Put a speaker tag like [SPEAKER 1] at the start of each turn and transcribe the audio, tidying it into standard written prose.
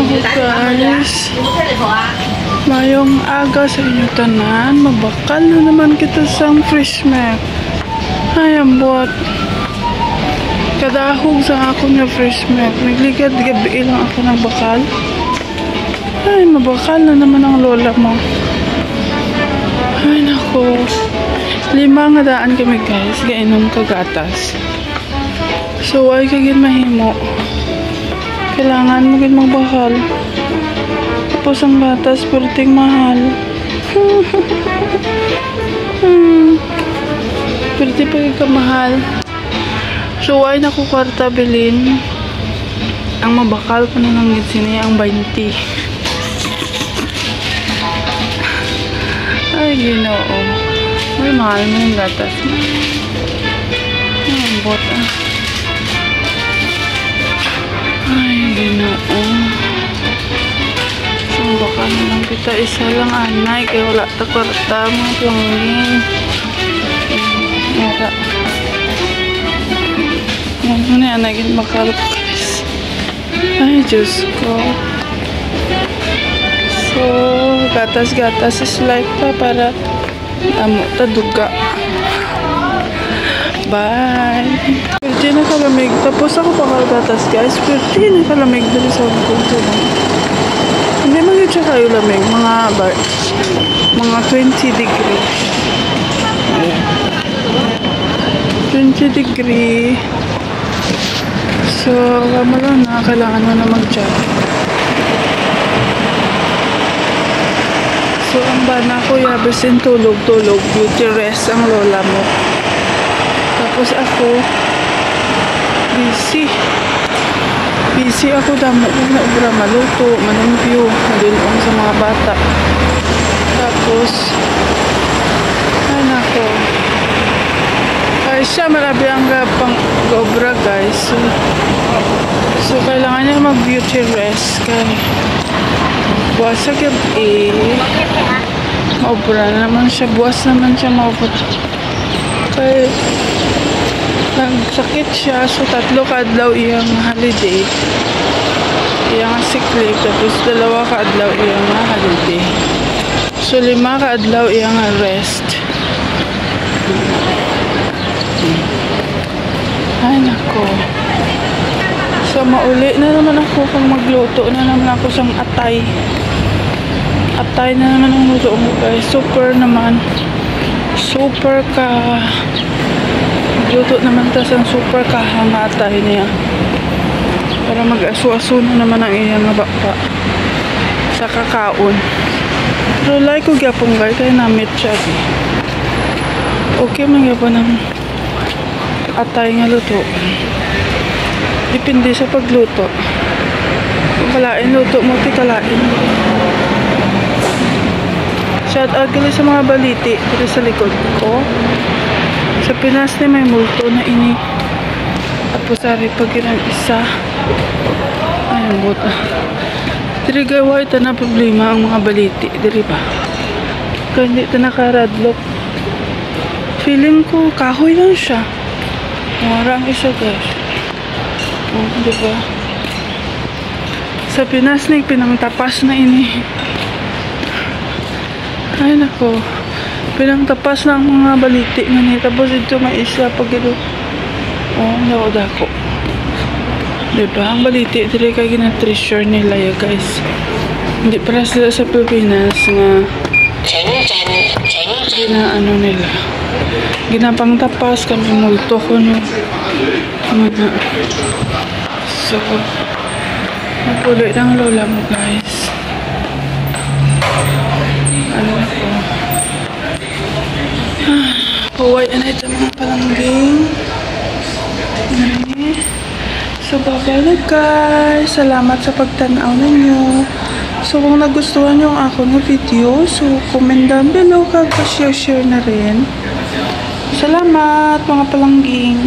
[SPEAKER 1] guys, mayong aga sa inyo tanan. Mabakal na naman kita sa fresh milk. Ay, ambot. Kadahog sa ako na fresh milk. Nagligad gabi lang ako ng bakal. Ay, mabakal na naman ang lola mo. Ay, nako. 5 nga daan kami guys. Gainom kagatas. So, ay kagin mahimo. Kailangan mo gin magbakal. Tapos ang gatas, perting mahal. Perti pa ka mahal. So, ay naku kwarta bilin. Ang mabakal ko na lang sini ang 20. Ay, ginoo. Ay, mahal mo yung gatas mo. Ang bot ah. Ay, ginoo. So, baka naman kita isa lang anay. Kaya wala ta kwarta mo. Plangin. Wala. Ano na yan? Naging makalap guys. Ay, Diyos ko. So, gatas-gatas is life pa para taduga. Bye! Pwede na kalamig. Tapos ako gatas guys. Pwede na kalamig dali sa kulto lang. Hindi man yun siya kayo lamig. Mga 20 degree. 20 degree. So, kama lang na. Kailangan mo na mag-chat. So, ang bana ko, yabasin tulog-tulog. Beauty rest ang lola mo. Tapos ako, busy. Busy ako damo kung naubra maluto, manumpyo, madilong sa mga bata. Tapos, ay nako. Ay siya, marami ang pang-obra guys. So, kailangan niya mag-beauty rest. Kaya, buwas sa gabi. Maubra naman siya. Buwas naman siya maubra. Kaya, nagsakit siya. So, 3 kaadlaw iyang holiday. Iyang sick leave. Tapos, 2 kaadlaw iyang holiday. So, 5 kaadlaw iyang rest. Ay, nako. So, mauli na naman ako kung magluto na naman ako sang atay. Atay na naman ang luto mo guys. Super naman. Super ka. Luto naman tas ang super kahangatay niya. Para mag-aso-aso na naman ang iyang baka sa kakaon. Pero like ko gyapon guys. Kaya na-meet siya. Okay man gyapon ang atay nga luto. Depende sa pagluto. Kung kalain luto mo, kalain. Shout out gali sa mga baliti dito sa likod ko. Sa Pinas na may multo na ini. Tapos ari pag ilang isa. Ayun buta. Diri gawa ito na problema ang mga baliti. Diri ba? Kaya hindi ito nakaradlock. Feeling ko kahoy lang siya. Marang isa guys. Oh, diba? Sa Pinas na pinangtapas na ini. Ay nako. Pinangtapas na ang mga baliti nga niya. Tapos ito may isa pag ito. Oh, dako. Diba? Ang baliti dili kay gina-treasure nila ya guys. Hindi para sila sa Pilipinas nga ano nila. Ginapang tapas kami multo ko no. So, napuloy ng lola mo guys. Ano ko? Huwag na ito mga palangging. So, bye-bye na guys. Salamat sa pagtanaw ninyo. So, kung nagustuhan nyo ang ako ng video, so, comment down below kag pa-share na rin. Salamat mga palangging.